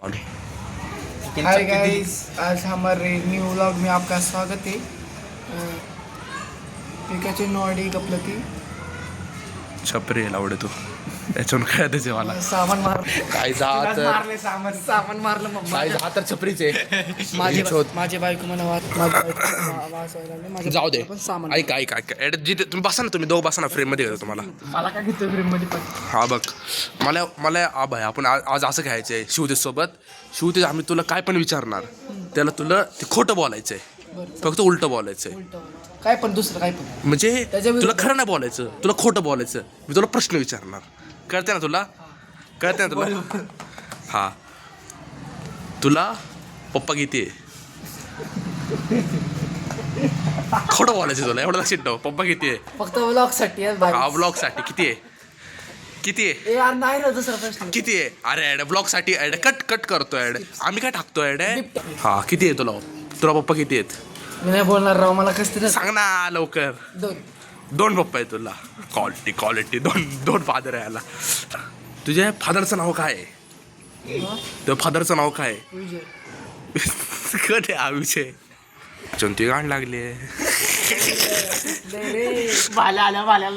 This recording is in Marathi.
हाय गाइस, आज हमारे न्यू व्लॉग में आपका स्वागत है। पिकाचे नॉडी कपलती छपरी लावडे तू याच्यावर काय त्याचे मला सामान मार काय जा तर मारले सामान मारलं मम्मा. काय जा तर छपरीचे माझे बायको मला वास व्हायला लागले. माझ्या जाऊ दे बायकोला पण सामान ऐका ऐका ऐका जिथे तुम्ही बसा ना तुम्ही दोघं बसा ना फ्रेम मध्ये घेतो तुम्हाला मला काय घेतो फ्रेम मध्ये पण हा बघ मला मला भाई आपण आज असं घ्यायचंय शिवतेज सोबत शिवतेज आम्ही तुला काय पण विचारणार त्याला तुला ते खोटं बोलायचंय फक्त उलटं बोलायचंय काय पण दुसरं काय पण म्हणजे त्याच्या विरुद्ध. तुला खरं नाही बोलायचं तुला खोटं बोलायचं मी तुला प्रश्न विचारणार कळते ना तुला कळते ना तुला हा तुला पप्पा किती आहे खोटं बोलायचं तुला एवढं लक्षात ठेव पप्पा किती आहे फक्त व्लॉग साठी हा ब्लॉग साठी किती आहे किती आहे यार नाही रे दुसरा प्रश्न किती आहे अरे ऍड ब्लॉग साठी ऍड कट करतो ऍड आम्ही काय टाकतो ऍड हा किती आहे तुला तुला पप्पा किती आहेत मी नाही बोलणार राव मला कसं सांग ना लवकर दोन पप्पा आहे तुला क्वालिटी दोन फादर आहे याला तुझ्या फादरचं नाव काय आहे तुझ्या फादरचं नाव काय आहे कधी हा विषय चंती गाण लागली भाल्या